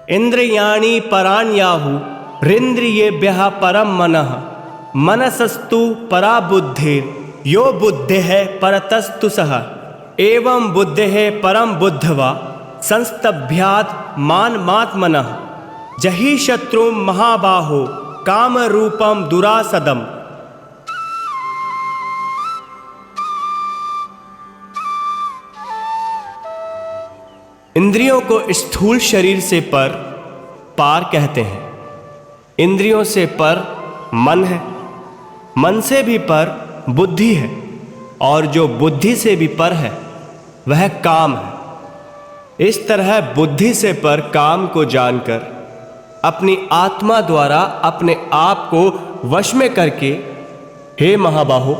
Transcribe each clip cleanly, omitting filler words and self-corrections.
इंद्रियाणि पराण्याहु रिंद्रियेभ्यः परम मनः मनसस्तु परा बुद्धिर यो बुद्धेः परतस्तु सः एवं बुद्धेः परम बुद्ध्वा संस्तभ्यात् मानमात्मनः जहि शत्रुं महाबाहो काम रूपम दुरासदम। इंद्रियों को स्थूल शरीर से पार कहते हैं। इंद्रियों से पर मन है, मन से भी पर बुद्धि है, और जो बुद्धि से भी पर है वह काम है। इस तरह बुद्धि से पर काम को जानकर अपनी आत्मा द्वारा अपने आप को वश में करके, हे महाबाहो,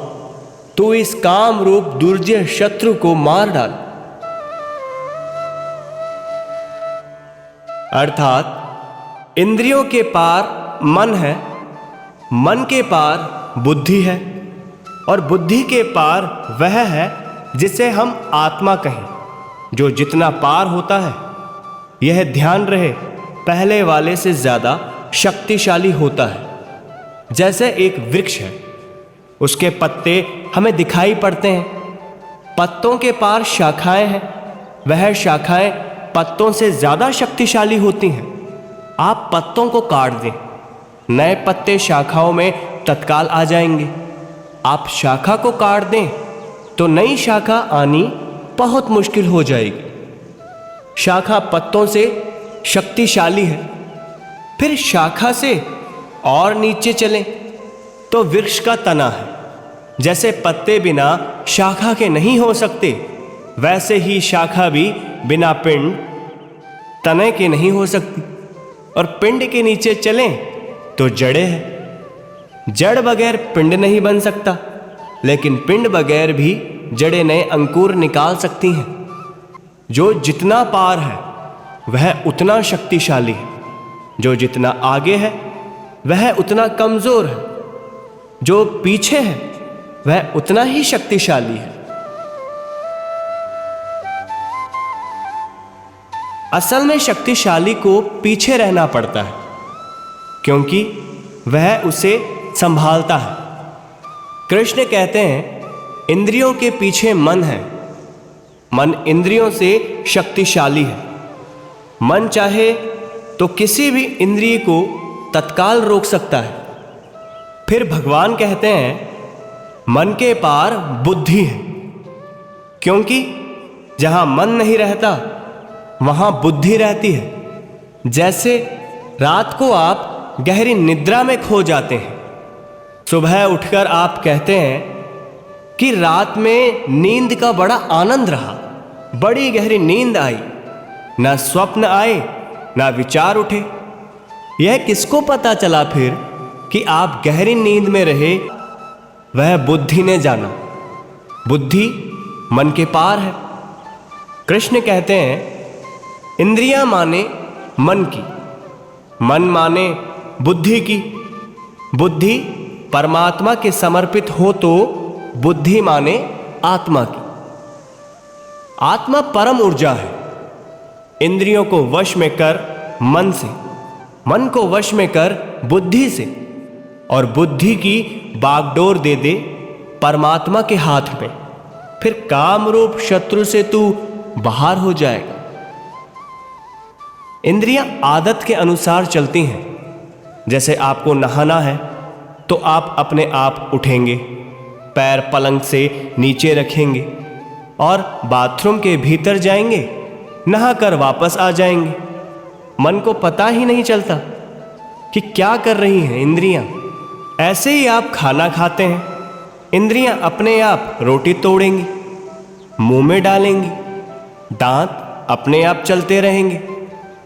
तू इस काम रूप दुर्जय शत्रु को मार डाल। अर्थात इंद्रियों के पार मन है, मन के पार बुद्धि है, और बुद्धि के पार वह है जिसे हम आत्मा कहें, जो जितना पार होता है, यह ध्यान रहे, पहले वाले से ज्यादा शक्तिशाली होता है। जैसे एक वृक्ष है, उसके पत्ते हमें दिखाई पड़ते हैं, पत्तों के पार शाखाएं हैं, वह शाखाएं पत्तों से ज्यादा शक्तिशाली होती हैं। आप पत्तों को काट दें, नए पत्ते शाखाओं में तत्काल आ जाएंगे। आप शाखा को काट दें तो नई शाखा आनी बहुत मुश्किल हो जाएगी। शाखा पत्तों से शक्तिशाली है। फिर शाखा से और नीचे चलें तो वृक्ष का तना है। जैसे पत्ते बिना शाखा के नहीं हो सकते, वैसे ही शाखा भी बिना पिंड तने के नहीं हो सकती। और पिंड के नीचे चलें तो जड़ें हैं। जड़ बगैर पिंड नहीं बन सकता, लेकिन पिंड बगैर भी जड़ें नए अंकुर निकाल सकती हैं। जो जितना पार है वह उतना शक्तिशाली है, जो जितना आगे है वह उतना कमजोर है, जो पीछे है वह उतना ही शक्तिशाली है। असल में शक्तिशाली को पीछे रहना पड़ता है, क्योंकि वह उसे संभालता है। कृष्ण कहते हैं, इंद्रियों के पीछे मन है। मन इंद्रियों से शक्तिशाली है। मन चाहे तो किसी भी इंद्रिय को तत्काल रोक सकता है। फिर भगवान कहते हैं, मन के पार बुद्धि है, क्योंकि जहां मन नहीं रहता वहां बुद्धि रहती है। जैसे रात को आप गहरी निद्रा में खो जाते हैं, सुबह उठकर आप कहते हैं कि रात में नींद का बड़ा आनंद रहा, बड़ी गहरी नींद आई, ना स्वप्न आए ना विचार उठे। यह किसको पता चला फिर कि आप गहरी नींद में रहे? वह बुद्धि ने जाना। बुद्धि मन के पार है। कृष्ण कहते हैं, इंद्रियां माने मन की, मन माने बुद्धि की। बुद्धि परमात्मा के समर्पित हो तो बुद्धि माने आत्मा की। आत्मा परम ऊर्जा है। इंद्रियों को वश में कर मन से, मन को वश में कर बुद्धि से, और बुद्धि की बागडोर दे दे परमात्मा के हाथ में। फिर काम रूप शत्रु से तू बाहर हो जाएगा। इंद्रियां आदत के अनुसार चलती हैं। जैसे आपको नहाना है तो आप अपने आप उठेंगे, पैर पलंग से नीचे रखेंगे और बाथरूम के भीतर जाएंगे, नहाकर वापस आ जाएंगे। मन को पता ही नहीं चलता कि क्या कर रही हैं इंद्रियां। ऐसे ही आप खाना खाते हैं, इंद्रियां अपने आप रोटी तोड़ेंगी, मुंह में डालेंगी, दांत अपने आप चलते रहेंगे।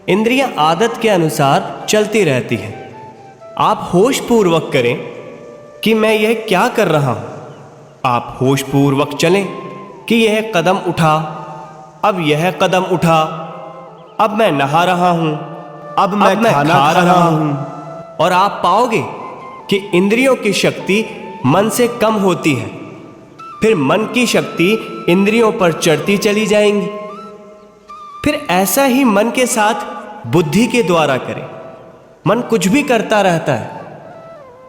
इंद्रियां आदत के अनुसार चलती रहती हैं। आप होश पूर्वक करें कि मैं यह क्या कर रहा हूं। आप होश पूर्वक चलें कि यह कदम उठा, अब यह कदम उठा, अब मैं नहा रहा हूं, अब मैं खाना खा रहा हूं। और आप पाओगे कि इंद्रियों की शक्ति मन से कम होती है। फिर मन की शक्ति इंद्रियों पर चढ़ती चली जाएंगी। फिर ऐसा ही मन के साथ बुद्धि के द्वारा करें। मन कुछ भी करता रहता है।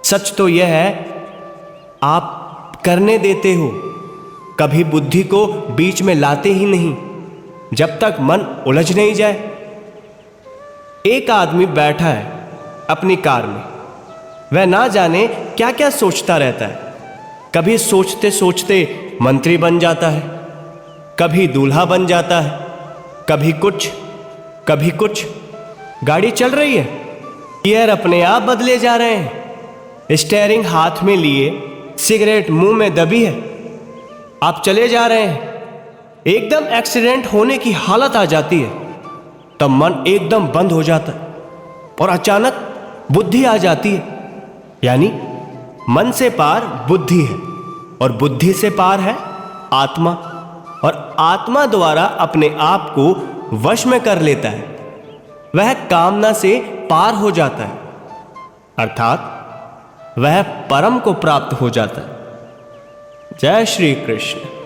सच तो यह है, आप करने देते हो, कभी बुद्धि को बीच में लाते ही नहीं जब तक मन उलझ नहीं जाए। एक आदमी बैठा है अपनी कार में, वह ना जाने क्या क्या सोचता रहता है। कभी सोचते सोचते मंत्री बन जाता है, कभी दूल्हा बन जाता है, कभी कुछ। गाड़ी चल रही है, गियर अपने आप बदले जा रहे हैं, स्टीयरिंग हाथ में लिए, सिगरेट मुंह में दबी है, आप चले जा रहे हैं, एकदम एक्सीडेंट होने की हालत आ जाती है, तब मन एकदम बंद हो जाता है और अचानक बुद्धि आ जाती है। यानी मन से पार बुद्धि है और बुद्धि से पार है आत्मा, और आत्मा द्वारा अपने आप को वश में कर लेता है। वह कामना से पार हो जाता है, अर्थात वह परम को प्राप्त हो जाता है। जय श्री कृष्ण।